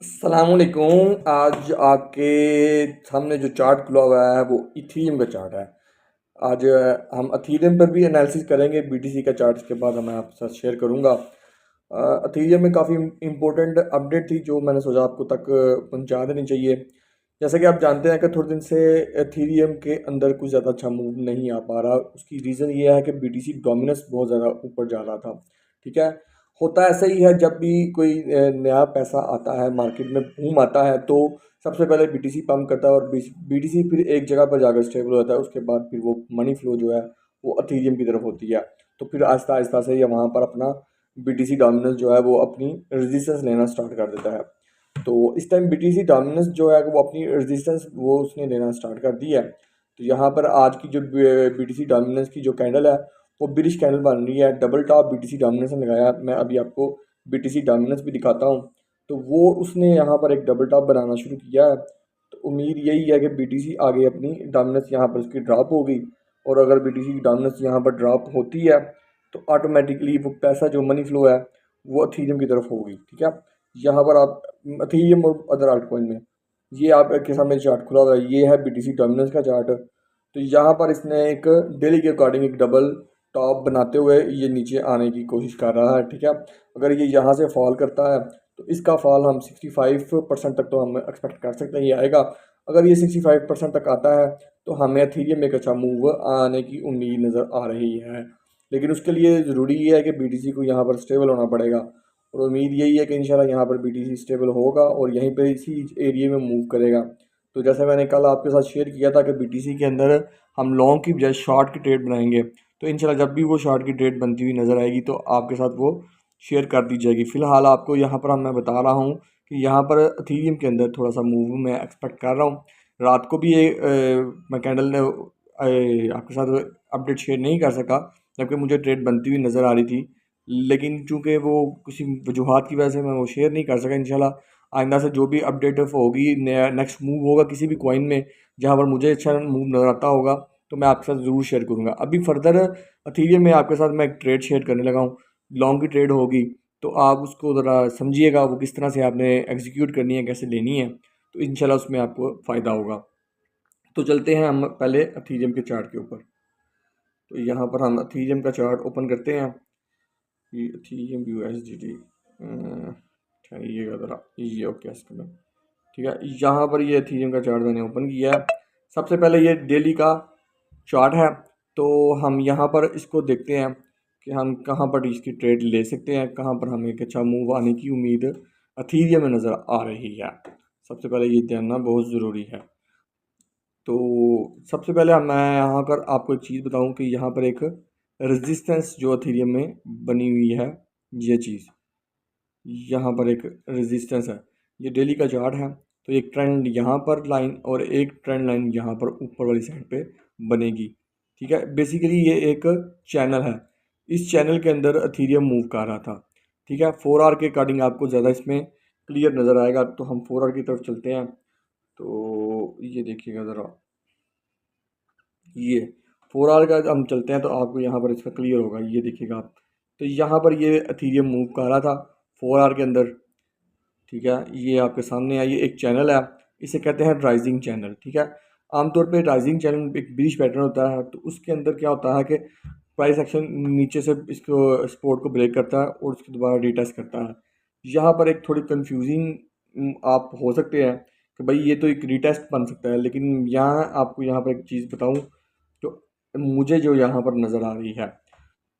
अस्सलामुअलैकुम। आज आपके सामने जो चार्ट खुला हुआ है वो इथीरियम का चार्ट है। आज हम इथीरियम पर भी एनालिसिस करेंगे। बीटीसी का चार्ट इसके बाद मैं आपके साथ शेयर करूंगा। इथीरियम में काफ़ी इम्पोर्टेंट अपडेट थी जो मैंने सोचा आपको तक पहुंचा देनी चाहिए। जैसा कि आप जानते हैं कि थोड़े दिन से इथीरियम के अंदर कुछ ज़्यादा अच्छा मूव नहीं आ पा रहा। उसकी रीज़न ये है कि बीटीसी डोमिनेंस बहुत ज़्यादा ऊपर जा रहा था। ठीक है। होता ऐसा ही है, जब भी कोई नया पैसा आता है, मार्केट में बूम आता है, तो सबसे पहले बीटीसी पंप करता है और बीटीसी फिर एक जगह पर जाकर स्टेबल हो जाता है। उसके बाद फिर वो मनी फ्लो जो है वो इथीरियम की तरफ होती है। तो फिर आहिस्ता आहिस्ता से ये वहाँ पर अपना बीटीसी डोमिनेंस जो है वो अपनी रेजिस्टेंस लेना स्टार्ट कर देता है। तो इस टाइम बीटीसी डोमिनेंस जो है वो अपनी रेजिस्टेंस वो उसने लेना स्टार्ट कर दी है। तो यहाँ पर आज की जो बीटीसी डोमिनेंस की जो कैंडल है वो बिरिश कैंडल बन रही है। डबल टॉप बीटीसी डोमिनेंस ने लगाया। मैं अभी आपको बीटीसी डोमिनेंस भी दिखाता हूँ। तो वो उसने यहाँ पर एक डबल टॉप बनाना शुरू किया है। तो उम्मीद यही है कि बीटीसी आगे अपनी डोमिनेंस यहाँ पर उसकी ड्रॉप होगी। और अगर बीटीसी की डोमिनेंस यहाँ पर ड्रॉप होती है तो ऑटोमेटिकली वो पैसा जो मनी फ्लो है वो अथीरियम की तरफ होगी। ठीक है। यहाँ पर आप अथीरियम और अदर आल्ट कॉइन में, ये आपके सामने चार्ट खुला हुआ है, ये है बीटीसी डोमिनेंस का चार्ट। तो यहाँ पर इसने एक डेली के अकॉर्डिंग एक डबल टॉप बनाते हुए ये नीचे आने की कोशिश कर रहा है। ठीक है। अगर ये यहाँ से फॉल करता है तो इसका फॉल हम 65% तक तो हम एक्सपेक्ट कर सकते हैं ये आएगा। अगर ये 65% तक आता है तो हमें एथीरियम में एक अच्छा मूव आने की उम्मीद नज़र आ रही है। लेकिन उसके लिए ज़रूरी ये है कि बीटीसी को यहाँ पर स्टेबल होना पड़ेगा। और उम्मीद यही है कि इंशाल्लाह यहाँ पर बीटीसी स्टेबल होगा और यहीं पर इसी एरिया में मूव करेगा। तो जैसे मैंने कल आपके साथ शेयर किया था कि बीटीसी के अंदर हम लॉन्ग की बजाय शॉर्ट की ट्रेड बनाएंगे। तो इंशाल्लाह जब भी वो शॉर्ट की ट्रेड बनती हुई नज़र आएगी तो आपके साथ वो शेयर कर दी जाएगी। फ़िलहाल आपको यहाँ पर मैं बता रहा हूँ कि यहाँ पर अथीरियम के अंदर थोड़ा सा मूव मैं एक्सपेक्ट कर रहा हूँ। रात को भी ये मैं कैंडल ने आपके साथ अपडेट शेयर नहीं कर सका जबकि मुझे ट्रेड बनती हुई नज़र आ रही थी। लेकिन चूंकि वो किसी वजूहत की वजह से मैं वो शेयर नहीं कर सका। इंशाल्लाह आइंदा से जो भी अपडेट होगी, नया नेक्स्ट मूव होगा किसी भी कॉइन में जहाँ पर मुझे अच्छा मूव नज़र आता होगा तो मैं आपके साथ ज़रूर शेयर करूँगा। अभी फर्दर अथीरियम में आपके साथ मैं एक ट्रेड शेयर करने लगा हूँ। लॉन्ग की ट्रेड होगी तो आप उसको ज़रा समझिएगा वो किस तरह से आपने एग्जीक्यूट करनी है, कैसे लेनी है। तो इंशाल्लाह उसमें आपको फ़ायदा होगा। तो चलते हैं हम पहले अथीरियम के चार्ट के ऊपर। तो यहाँ पर हम अथीरियम का चार्ट ओपन करते हैं। ये अथीरियम यूएसडीटी ठहरिएगा ज़रा, ये ओके इसका मैं, ठीक है। यहाँ पर ये एथीरियम का चार्ट मैंने ओपन किया है। सबसे पहले ये डेली का चार्ट है। तो हम यहाँ पर इसको देखते हैं कि हम कहाँ पर इसकी ट्रेड ले सकते हैं, कहाँ पर हमें एक अच्छा मूव आने की उम्मीद एथीरियम में नज़र आ रही है। सबसे पहले ये जानना बहुत ज़रूरी है। तो सबसे पहले मैं यहाँ पर आपको एक चीज़ बताऊँ कि यहाँ पर एक रेजिस्टेंस जो एथीरियम में बनी हुई है, ये चीज़ यहाँ पर एक रेजिस्टेंस है। ये डेली का चार्ट है। तो एक ट्रेंड यहाँ पर लाइन और एक ट्रेंड लाइन यहाँ पर ऊपर वाली साइड पे बनेगी। ठीक है। बेसिकली ये एक चैनल है। इस चैनल के अंदर अथीरियम मूव कर रहा था। ठीक है। 4 आवर के अकॉर्डिंग आपको ज़्यादा इसमें क्लियर नज़र आएगा। तो हम 4 आवर की तरफ चलते हैं। तो ये देखिएगा ज़रा, ये 4 आवर का हम चलते हैं तो आपको यहाँ पर इसका क्लियर होगा। ये देखिएगा आप, तो यहाँ पर ये अथीरियम मूव कर रहा था 4 आवर के अंदर। ठीक है। ये आपके सामने है, ये एक चैनल है, इसे कहते हैं राइजिंग चैनल। ठीक है। आमतौर पे राइजिंग चैनल एक बीच पैटर्न होता है। तो उसके अंदर क्या होता है कि प्राइस एक्शन नीचे से इसको सपोर्ट को ब्रेक करता है और उसके दोबारा रीटेस्ट करता है। यहाँ पर एक थोड़ी कंफ्यूजिंग आप हो सकते हैं कि भाई ये तो एक रीटेस्ट बन सकता है, लेकिन यहाँ आपको यहाँ पर एक चीज़ बताऊँ तो मुझे जो यहाँ पर नज़र आ रही है,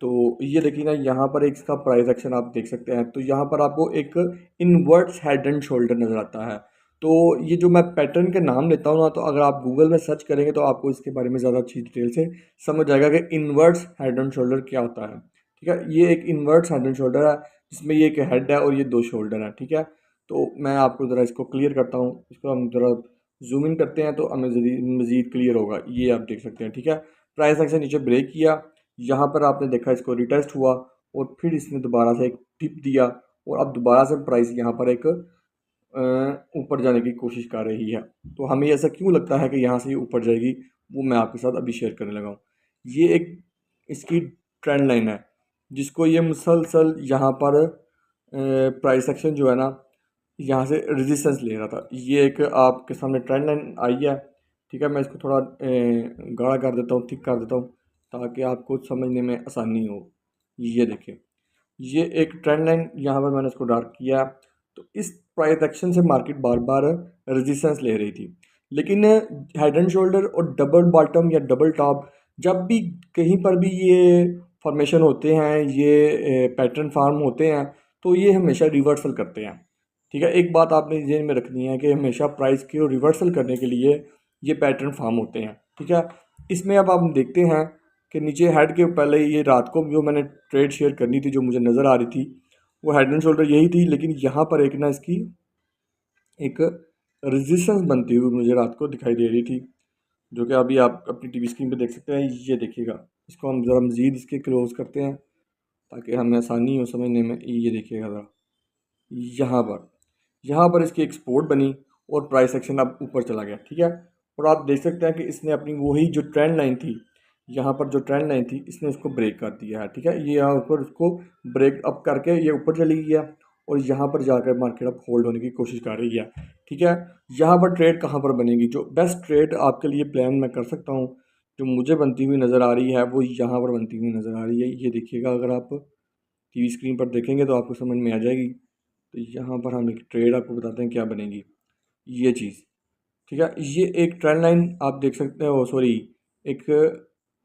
तो ये देखिए ना, यहाँ पर एक इसका प्राइस एक्शन आप देख सकते हैं। तो यहाँ पर आपको एक इनवर्ट्स हेड एंड शोल्डर नज़र आता है। तो ये जो मैं पैटर्न के नाम लेता हूँ ना, तो अगर आप गूगल में सर्च करेंगे तो आपको इसके बारे में ज़्यादा अच्छी डिटेल से समझ आएगा कि इनवर्ट्स हेड एंड शोल्डर क्या होता है। ठीक है। ये एक इनवर्ट्स हेड एंड शोल्डर है जिसमें ये एक हेड है और ये दो शोल्डर है। ठीक है। तो मैं आपको ज़रा इसको क्लियर करता हूँ। इसको हम ज़रा जूम इन करते हैं तो हमें मज़ीद क्लियर होगा। ये आप देख सकते हैं। ठीक है। प्राइस एक्शन नीचे ब्रेक किया, यहाँ पर आपने देखा इसको रिटेस्ट हुआ और फिर इसने दोबारा से एक टिप दिया और अब दोबारा से प्राइस यहाँ पर एक ऊपर जाने की कोशिश कर रही है। तो हमें ऐसा क्यों लगता है कि यहाँ से ये ऊपर जाएगी, वो मैं आपके साथ अभी शेयर करने लगा हूँ। ये एक इसकी ट्रेंड लाइन है जिसको ये मुसलसल यहाँ पर प्राइस एक्शन जो है ना यहाँ से रेजिस्टेंस ले रहा था। ये एक आपके सामने ट्रेंड लाइन आई है। ठीक है, मैं इसको थोड़ा गाढ़ा कर देता हूँ, थिक कर देता हूँ, ताकि आपको समझने में आसानी हो। ये देखिए, ये एक ट्रेंड लाइन यहाँ पर मैंने इसको डार्क किया। तो इस प्राइस एक्शन से मार्केट बार बार रेजिस्टेंस ले रही थी, लेकिन हेड एंड शोल्डर और डबल बॉटम या डबल टॉप जब भी कहीं पर भी ये फॉर्मेशन होते हैं, ये पैटर्न फार्म होते हैं, तो ये हमेशा रिवर्सल करते हैं। ठीक है, एक बात आपने जेन में रखनी है कि हमेशा प्राइस को रिवर्सल करने के लिए ये पैटर्न फार्म होते हैं। ठीक है, इसमें अब हम देखते हैं कि नीचे हेड के पहले ये रात को जो मैंने ट्रेड शेयर करनी थी, जो मुझे नज़र आ रही थी, वो हेड एंड शोल्डर यही थी। लेकिन यहाँ पर एक ना इसकी एक रेजिस्टेंस बनती हुई मुझे रात को दिखाई दे रही थी, जो कि अभी आप अपनी टीवी स्क्रीन पे देख सकते हैं। ये देखिएगा, इसको हम ज़रा मज़ीद इसके क्लोज करते हैं ताकि हमें आसानी हो समझने में। ये देखिएगा ज़रा, यहाँ पर इसकी एक सपोर्ट बनी और प्राइस एक्शन अब ऊपर चला गया। ठीक है, और आप देख सकते हैं कि इसने अपनी वही जो ट्रेंड लाइन थी, यहाँ पर जो ट्रेंड लाइन थी, इसने उसको ब्रेक कर दिया है। ठीक है, ये यहाँ ऊपर उसको ब्रेक अप करके ये ऊपर चली गई है और यहाँ पर जाकर मार्केट अब होल्ड होने की कोशिश कर रही है। ठीक है, यहाँ पर ट्रेड कहाँ पर बनेगी? जो बेस्ट ट्रेड आपके लिए प्लान मैं कर सकता हूँ, जो मुझे बनती हुई नज़र आ रही है, वो यहाँ पर बनती हुई नज़र आ रही है। ये देखिएगा, अगर आप टीवी स्क्रीन पर देखेंगे तो आपको समझ में आ जाएगी। तो यहाँ पर हम एक ट्रेड आपको बताते हैं क्या बनेगी। ये चीज़, ठीक है, ये एक ट्रेंड लाइन आप देख सकते हो, सॉरी, एक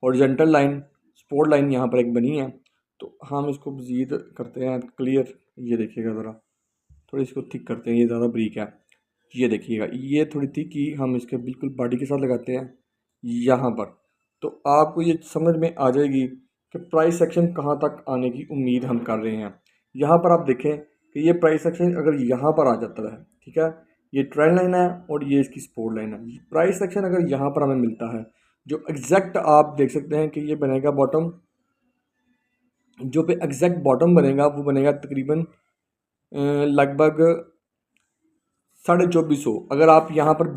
हॉरिजॉन्टल लाइन, सपोर्ट लाइन यहाँ पर एक बनी है। तो हम इसको मज़ीद करते हैं क्लियर। ये देखिएगा ज़रा, थोड़ी इसको थिक करते हैं, ये ज़्यादा ब्रीक है। ये देखिएगा, ये थोड़ी थिक ही हम इसके बिल्कुल बॉडी के साथ लगाते हैं यहाँ पर। तो आपको ये समझ में आ जाएगी कि प्राइस सेक्शन कहाँ तक आने की उम्मीद हम कर रहे हैं। यहाँ पर आप देखें कि ये प्राइस सेक्शन अगर यहाँ पर आ जाता है, ठीक है, ये ट्रेंड लाइन है और ये इसकी सपोर्ट लाइन है। प्राइस सेक्शन अगर यहाँ पर हमें मिलता है, जो एग्जैक्ट आप देख सकते हैं कि ये बनेगा बॉटम, जो पे एग्जैक्ट बॉटम बनेगा वो बनेगा तकरीबन लगभग 2450। अगर आप यहाँ पर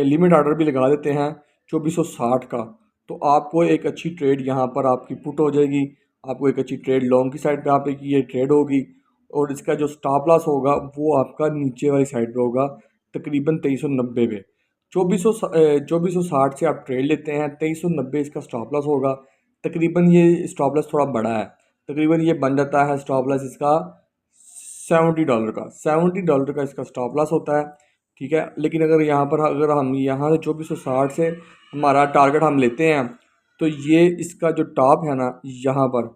लिमिट ऑर्डर भी लगा देते हैं 2460 का, तो आपको एक अच्छी ट्रेड यहाँ पर आपकी पुट हो जाएगी। आपको एक अच्छी ट्रेड लॉन्ग की साइड पे आप एक ये ट्रेड होगी, और इसका जो स्टॉप लॉस होगा वो आपका नीचे वाली साइड पे होगा, तकरीबन 2390 पे। 2460 से आप ट्रेड लेते हैं, 2390 इसका स्टॉप लॉस होगा। तकरीबन ये स्टॉप लॉस थोड़ा बड़ा है, तकरीबन ये बन जाता है स्टॉप लॉस इसका $70 का। $70 का इसका स्टॉप लॉस होता है। ठीक है, लेकिन अगर हम यहाँ से 2460 से हमारा टारगेट हम लेते हैं, तो ये इसका जो टॉप है ना, यहाँ पर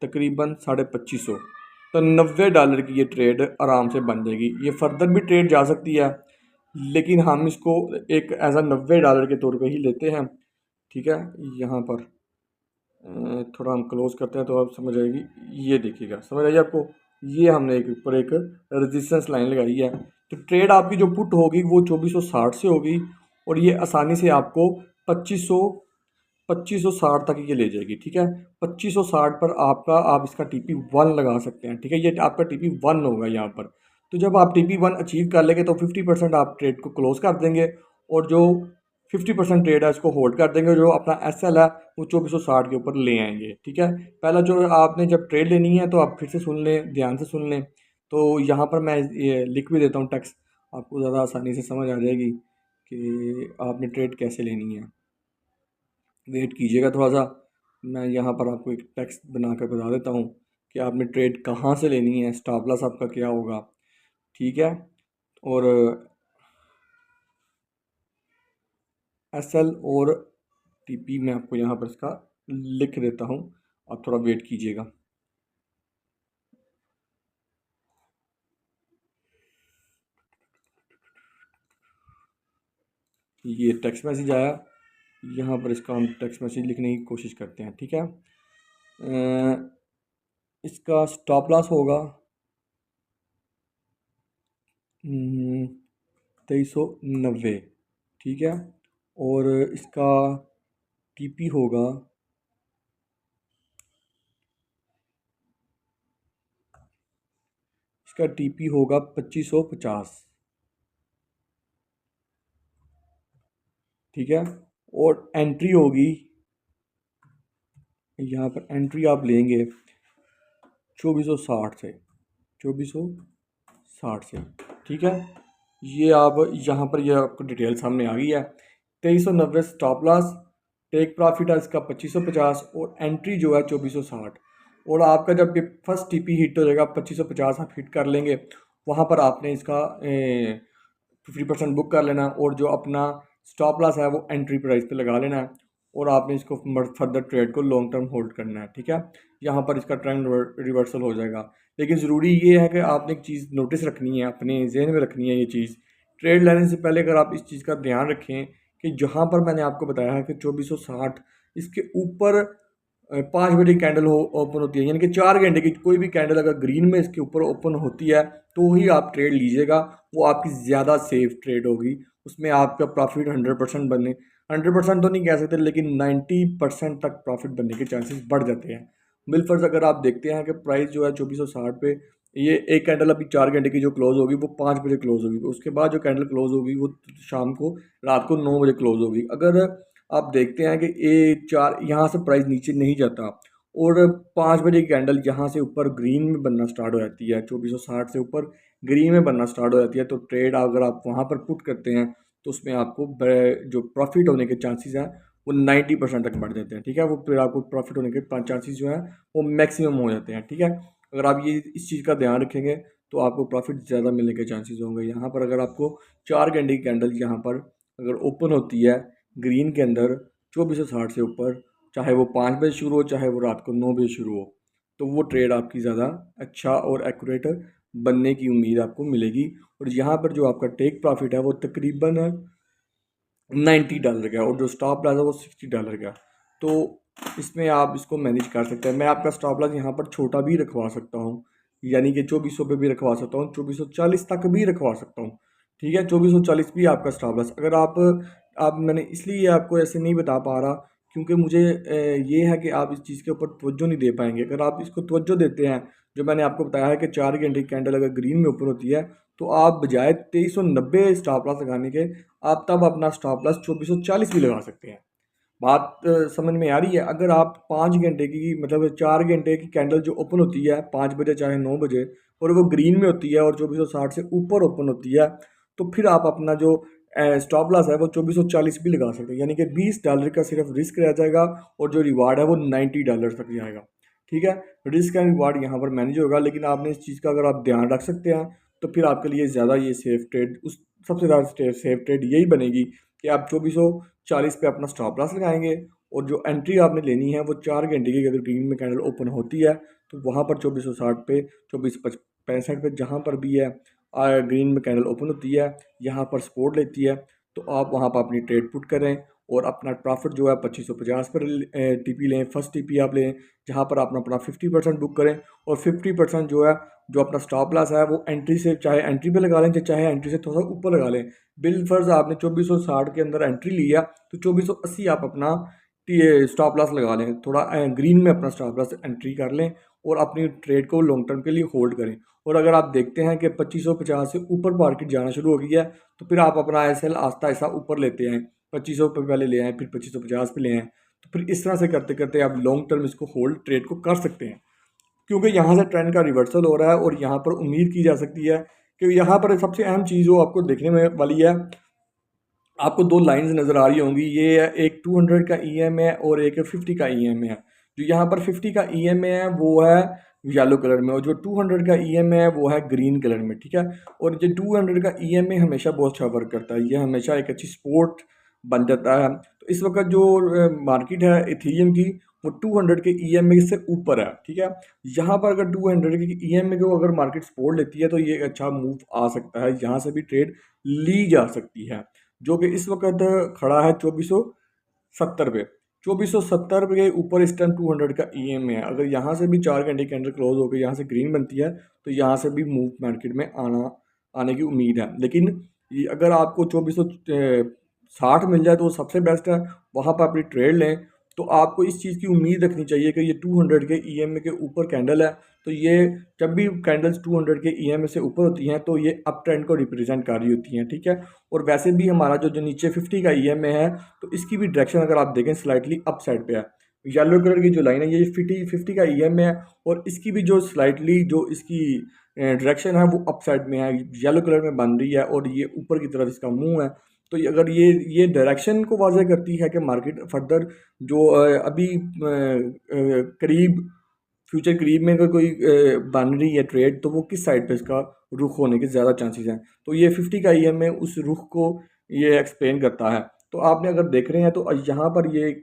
तकरीबन 2550, तो $90 की ये ट्रेड आराम से बन जाएगी। ये फर्दर भी ट्रेड जा सकती है, लेकिन हम इसको एक एज आ $90 के तौर पे ही लेते हैं। ठीक है, यहाँ पर थोड़ा हम क्लोज करते हैं तो आप समझ आएगी। ये देखिएगा, समझ आइए आपको, ये हमने एक ऊपर एक रेजिस्टेंस लाइन लगाई है। तो ट्रेड आपकी जो पुट होगी वो 2460 से होगी, और ये आसानी से आपको 2560 तक ये ले जाएगी। ठीक है, 2560 पर आप इसका TP1 लगा सकते हैं। ठीक है, ये आपका TP1 होगा यहाँ पर। तो जब आप TP1 अचीव कर लेंगे तो 50% आप ट्रेड को क्लोज कर देंगे, और जो 50% ट्रेड है इसको होल्ड कर देंगे। जो अपना SL है वो 2460 के ऊपर ले आएंगे। ठीक है, पहला जो आपने जब ट्रेड लेनी है तो आप फिर से सुन लें, ध्यान से सुन लें। तो यहाँ पर मैं ये लिख भी देता हूँ टेक्स्ट, आपको ज़्यादा आसानी से समझ आ जाएगी कि आपने ट्रेड कैसे लेनी है। वेट कीजिएगा थोड़ा सा, मैं यहाँ पर आपको एक टेक्स्ट बना कर बता देता हूँ कि आपने ट्रेड कहाँ से लेनी है, स्टॉप लॉस आपका क्या होगा। ठीक है, और SL और TP मैं आपको यहाँ पर इसका लिख देता हूँ, आप थोड़ा वेट कीजिएगा। ये टेक्स्ट मैसेज आया, यहाँ पर इसका हम टेक्स्ट मैसेज लिखने की कोशिश करते हैं। ठीक है, इसका स्टॉप लॉस होगा 2390। ठीक है, और इसका TP होगा, इसका TP होगा 2550। ठीक है, और एंट्री होगी, यहाँ पर एंट्री आप लेंगे 2460 से, 2460 से। ठीक है, ये आप यहाँ पर ये आपको डिटेल सामने आ गई है। 2390 स्टॉप लॉस, टेक प्रॉफिट है इसका 2550 और एंट्री जो है 2460। और आपका जब ये फर्स्ट टीपी हिट हो जाएगा 2550 आप हिट कर लेंगे, वहाँ पर आपने इसका 50% बुक कर लेना और जो अपना स्टॉप लॉस है वो एंट्री प्राइस पे लगा लेना है और आपने इसको फर्दर ट्रेड को लॉन्ग टर्म होल्ड करना है। ठीक है, यहाँ पर इसका ट्रेंड रिवर्सल हो जाएगा। लेकिन ज़रूरी ये है कि आपने एक चीज़ नोटिस रखनी है, अपने जहन में रखनी है ये चीज़, ट्रेड लेने से पहले अगर आप इस चीज़ का ध्यान रखें कि जहाँ पर मैंने आपको बताया है कि 2460 इसके ऊपर 5 बजे कैंडल ओपन होती है, यानी कि 4 घंटे की कोई भी कैंडल अगर ग्रीन में इसके ऊपर ओपन होती है तो ही आप ट्रेड लीजिएगा, वो आपकी ज़्यादा सेफ ट्रेड होगी, उसमें आपका प्रॉफिट 100% बनने, 100% तो नहीं कह सकते लेकिन 90% तक प्रॉफिट बनने के चांसेस बढ़ जाते हैं। बिलफर्ज अगर आप देखते हैं कि प्राइस जो है 2460 पे, ये एक कैंडल अभी 4 घंटे की जो क्लोज होगी वो 5 बजे क्लोज होगी, उसके बाद जो कैंडल क्लोज होगी वो शाम को रात को 9 बजे क्लोज होगी। अगर आप देखते हैं कि ए चार यहाँ से प्राइस नीचे नहीं जाता और 5 बजे की कैंडल यहाँ से ऊपर ग्रीन में बनना स्टार्ट हो जाती है, 2460 से ऊपर ग्रीन में बनना स्टार्ट हो जाती है, तो ट्रेड अगर आप वहाँ पर पुट करते हैं तो उसमें आपको जो प्रॉफिट होने के चांसेस हैं वो 90% तक बढ़ जाते हैं। ठीक है, वो फिर आपको प्रॉफिट होने के चांसेस जो हैं वो मैक्सिमम हो जाते हैं। ठीक है, अगर आप ये इस चीज़ का ध्यान रखेंगे तो आपको प्रॉफिट ज़्यादा मिलने के चांसेस होंगे। यहाँ पर अगर आपको 4 घंटे की कैंडल यहाँ पर अगर ओपन होती है ग्रीन के अंदर 2460 से ऊपर, चाहे वो 5 बजे शुरू हो चाहे वो रात को 9 बजे शुरू हो, तो वो ट्रेड आपकी ज़्यादा अच्छा और एक्यूरेट बनने की उम्मीद आपको मिलेगी। और यहाँ पर जो आपका टेक प्रॉफिट है वो तकरीबन $90 का और जो स्टॉप लॉस है वो $60 का। तो इसमें आप इसको मैनेज कर सकते हैं। मैं आपका स्टॉप लॉस यहाँ पर छोटा भी रखवा सकता हूँ, यानी कि 2400 पे भी रखवा सकता हूँ, 2440 तक भी रखवा सकता हूँ। ठीक है, 2440 भी आपका स्टॉप लॉस। अगर आप मैंने इसलिए आपको ऐसे नहीं बता पा रहा क्योंकि मुझे ये है कि आप इस चीज़ के ऊपर तवज्जो नहीं दे पाएंगे। अगर आप इसको तवज्जो देते हैं, जो मैंने आपको बताया है कि 4 घंटे की कैंडल अगर ग्रीन में ऊपर होती है तो आप बजाय 2390 स्टॉप लॉस लगाने के आप तब अपना स्टॉप लॉस 2440 भी लगा सकते हैं। बात समझ में आ रही है? अगर आप 5 घंटे की मतलब 4 घंटे की कैंडल जो ओपन होती है 5 बजे चाहे 9 बजे और वो ग्रीन में होती है और 2460 से ऊपर ओपन होती है, तो फिर आप अपना जो स्टॉप लॉस है वो 2440 भी लगा सकते हैं, यानी कि $20 का सिर्फ रिस्क रह जाएगा और जो रिवार्ड है वो $90 तक जाएगा। ठीक है, रिस्क एंड रिवार्ड यहाँ पर मैनेज होगा, लेकिन आपने इस चीज़ का अगर आप ध्यान रख सकते हैं तो फिर आपके लिए ज़्यादा ये सेफ ट्रेड उस सबसे ज़्यादा सेफ ट्रेड यही बनेगी कि आप 2440 पे अपना स्टॉप लॉस लगाएंगे और जो एंट्री आपने लेनी है वो 4 घंटे की अगर ग्रीन में कैंडल ओपन होती है तो वहाँ पर 2460 पे 2465 पे जहाँ पर भी है ग्रीन में कैंडल ओपन होती है यहाँ पर सपोर्ट लेती है, तो आप वहाँ पर अपनी ट्रेड पुट करें और अपना प्रॉफिट जो है 2550 पर टीपी लें, फर्स्ट टीपी आप लें जहाँ पर आप अपना 50% बुक करें और 50% जो है जो अपना स्टॉप लॉस है वो एंट्री से चाहे एंट्री पे लगा लें चाहे एंट्री से थोड़ा ऊपर लगा लें। बिल फर्ज आपने 2460 के अंदर एंट्री लिया तो 2480 आप अपना स्टॉप लॉस लगा लें, थोड़ा ग्रीन में अपना स्टॉप लॉस एंट्री कर लें और अपनी ट्रेड को लॉन्ग टर्म के लिए होल्ड करें। और अगर आप देखते हैं कि 2550 से ऊपर मार्केट जाना शुरू हो गई है तो फिर आप अपना एसएल आस्ता आस्ता ऊपर लेते हैं, 2500 पे पहले ले आए फिर 2550 पे ले आए, तो फिर इस तरह से करते करते आप लॉन्ग टर्म इसको होल्ड ट्रेड को कर सकते हैं। क्योंकि यहाँ से ट्रेंड का रिवर्सल हो रहा है और यहाँ पर उम्मीद की जा सकती है कि यहाँ पर सबसे अहम चीज़ जो आपको देखने में वाली है, आपको दो लाइंस नज़र आ रही होंगी, ये है एक 200 का ईएमए है और एक 50 का ईएमए है। जो यहाँ पर 50 का ईएमए है वो है येलो कलर में और जो 200 का ईएमए है वो है ग्रीन कलर में। ठीक है, और जो 200 का ईएमए हमेशा बहुत अच्छा वर्क करता है, ये हमेशा एक अच्छी सपोर्ट बन जाता है। तो इस वक्त जो मार्केट है इथेरियम की वो 200 के ईएमए से ऊपर है। ठीक है, यहाँ पर अगर 200 के ईएमए को अगर मार्केट सपोर्ट लेती है तो ये एक अच्छा मूव आ सकता है, यहाँ से भी ट्रेड ली जा सकती है, जो कि इस वक्त खड़ा है 2470 पे। 2470 के ऊपर इस टाइम 200 का ईएमए है। अगर यहाँ से भी 4 घंटे के अंदर क्लोज होकर यहाँ से ग्रीन बनती है तो यहाँ से भी मूव मार्केट में आने की उम्मीद है। लेकिन अगर आपको 2460 मिल जाए तो वो सबसे बेस्ट है, वहाँ पर अपनी ट्रेड लें। तो आपको इस चीज़ की उम्मीद रखनी चाहिए कि ये 200 के ईएमए के ऊपर कैंडल है, तो ये जब भी कैंडल्स 200 के ईएमए से ऊपर होती हैं तो ये अप ट्रेंड को रिप्रेजेंट कर रही होती हैं। ठीक है, और वैसे भी हमारा जो नीचे 50 का ईएमए है तो इसकी भी डायरेक्शन अगर आप देखें स्लाइटली अप साइड पे है, येलो कलर की जो लाइन है ये 50 का ईएम है, और इसकी भी जो स्लाइटली जो इसकी डायरेक्शन है वो अप साइड में है, येलो कलर में बन रही है, और ये ऊपर की तरफ इसका मुंह है। तो अगर ये डायरेक्शन को वाज़ह करती है कि मार्केट फर्दर जो अभी करीब फ्यूचर करीब में अगर कोई बन रही है ट्रेड, तो वो किस साइड पे इसका रुख होने के ज़्यादा चांसेस हैं। तो ये 50 का ईएम में उस रुख को ये एक्सप्लेन करता है। तो आपने अगर देख रहे हैं तो यहाँ पर ये एक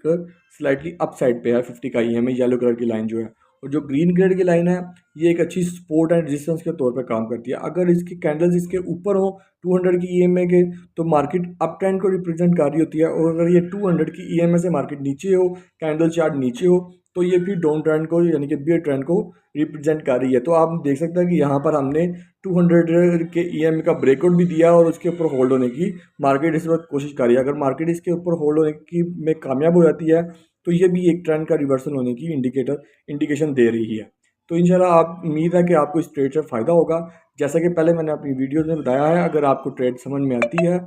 स्लाइटली अप साइड पे है 50 का ईएम में, येलो कलर की लाइन जो है, और जो ग्रीन कलर की लाइन है ये एक अच्छी सपोर्ट एंड रेजिस्टेंस के तौर पे काम करती है। अगर इसकी कैंडल्स इसके ऊपर हो 200 की ईएमए के, तो मार्केट अप ट्रेंड को रिप्रेजेंट कर रही होती है, और अगर ये 200 की ईएमए से मार्केट नीचे हो, कैंडल चार्ट नीचे हो, तो ये फिर डाउन ट्रेंड को यानी कि बियर ट्रेंड को रिप्रेजेंट कर रही है। तो आप देख सकते हैं कि यहाँ पर हमने 200 के ईएमए का ब्रेकआउट भी दिया और उसके ऊपर होल्ड होने की मार्केट इस वक्त कोशिश कर रही है। अगर मार्केट इसके ऊपर होल्ड होने की में कामयाब हो जाती है, तो ये भी एक ट्रेंड का रिवर्सल होने की इंडिकेशन दे रही है। तो इंशाल्लाह आप उम्मीद है कि आपको इस ट्रेड से फ़ायदा होगा। जैसा कि पहले मैंने अपनी वीडियोज़ में बताया है, अगर आपको ट्रेड समझ में आती है,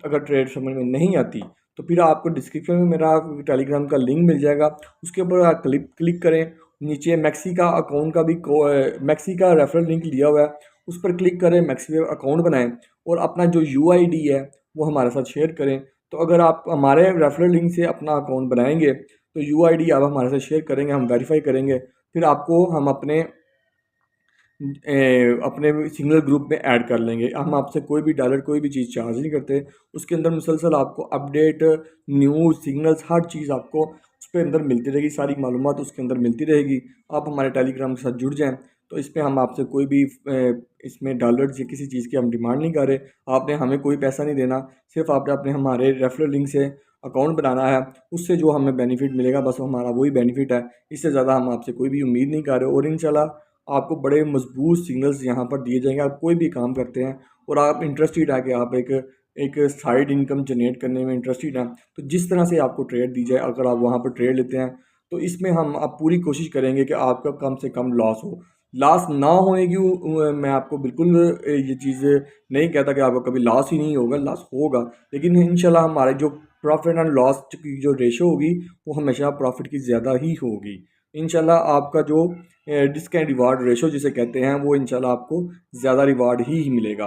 अगर ट्रेड समझ में नहीं आती, तो फिर आपको डिस्क्रिप्शन में मेरा टेलीग्राम का लिंक मिल जाएगा, उसके ऊपर आप क्लिक करें। नीचे मैक्सी का अकाउंट का भी मैक्सी का रेफरल लिंक लिया हुआ है, उस पर क्लिक करें, मैक्सी का अकाउंट बनाएं, और अपना जो यूआईडी है वो हमारे साथ शेयर करें। तो अगर आप हमारे रेफरल लिंक से अपना अकाउंट बनाएंगे, तो यूआईडी आप हमारे साथ शेयर करेंगे, हम वेरीफाई करेंगे, फिर आपको हम अपने सिंगल ग्रुप में ऐड कर लेंगे। हम आपसे कोई भी डॉलर कोई भी चीज़ चार्ज नहीं करते। उसके अंदर मुसलसल आपको अपडेट, न्यूज़, सिग्नल्स, हर चीज़ आपको उस पे अंदर मिलती रहेगी, सारी मालूमात उसके अंदर मिलती रहेगी। आप हमारे टेलीग्राम के साथ जुड़ जाएं, तो इस पे हम आपसे कोई भी इसमें डॉलर्स या किसी चीज़ की हम डिमांड नहीं कर रहे। आपने हमें कोई पैसा नहीं देना, सिर्फ आपने अपने हमारे रेफरल लिंक से अकाउंट बनाना है। उससे जो हमें बेनिफिट मिलेगा बस हमारा वही बेनिफिट है, इससे ज़्यादा हम आपसे कोई भी उम्मीद नहीं कर रहे। और इंशाल्लाह आपको बड़े मजबूत सिग्नल्स यहाँ पर दिए जाएंगे। आप कोई भी काम करते हैं और आप इंटरेस्टेड है कि आप एक साइड इनकम जनरेट करने में इंटरेस्टेड हैं, तो जिस तरह से आपको ट्रेड दी जाए, अगर आप वहाँ पर ट्रेड लेते हैं, तो इसमें हम आप पूरी कोशिश करेंगे कि आपका कम से कम लॉस हो। लॉस ना होने की मैं आपको बिल्कुल ये चीज़ नहीं कहता कि आपका कभी लॉस ही नहीं होगा, लॉस होगा, लेकिन इंशाल्लाह हमारे जो प्रॉफिट एंड लॉस की जो रेशो होगी वो हमेशा प्रॉफिट की ज़्यादा ही होगी। इंशाल्लाह आपका जो रिस्क एंड रिवार्ड रेशो जिसे कहते हैं, वो इंशाल्लाह आपको ज़्यादा रिवार्ड ही मिलेगा।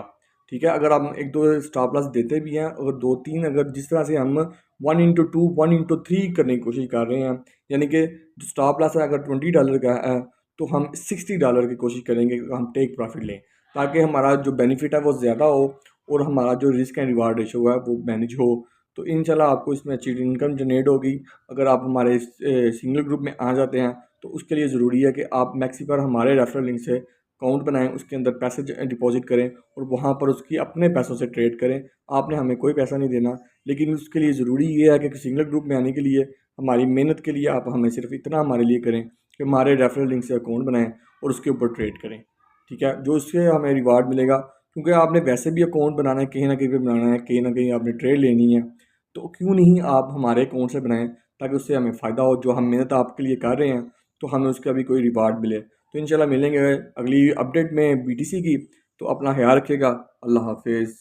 ठीक है, अगर हम एक दो स्टॉप लॉस देते भी हैं, अगर दो तीन, अगर जिस तरह से हम 1/2 1/3 करने की कोशिश कर रहे हैं, यानी कि जो स्टॉप लॉस है अगर $20 का है, तो हम $60 की कोशिश करेंगे कि हम टेक प्रॉफिट लें, ताकि हमारा जो बेनिफिट है वो ज़्यादा हो, और हमारा जो रिस्क एंड रिवार्ड रेशो है वो मैनेज हो। तो इंशाल्लाह आपको इसमें अच्छी इनकम जनरेट होगी। अगर आप हमारे सिंगल ग्रुप में आ जाते हैं, तो उसके लिए ज़रूरी है कि आप मैक्सी पर हमारे रेफरल लिंक से अकाउंट बनाएं, उसके अंदर पैसे डिपॉजिट करें, और वहाँ पर उसकी अपने पैसों से ट्रेड करें। आपने हमें कोई पैसा नहीं देना, लेकिन उसके लिए ज़रूरी ये है कि सिंगल ग्रुप में आने के लिए हमारी मेहनत के लिए आप हमें सिर्फ इतना हमारे लिए करें कि हमारे रेफरल लिंक से अकाउंट बनाएं और उसके ऊपर ट्रेड करें। ठीक है, जो उससे हमें रिवार्ड मिलेगा, क्योंकि आपने वैसे भी अकाउंट बनाना है, कहीं ना कहीं पे बनाना है, कहीं ना कहीं आपने ट्रेड लेनी है, तो क्यों नहीं आप हमारे अकाउंट से बनाएं, ताकि उससे हमें फ़ायदा हो। जो हम मेहनत आपके लिए कर रहे हैं, तो हमें उसका भी कोई रिवार्ड मिले। तो इंशाल्लाह मिलेंगे अगली अपडेट में बीटीसी की। तो अपना ख्याल रखिएगा। अल्लाह हाफिज़।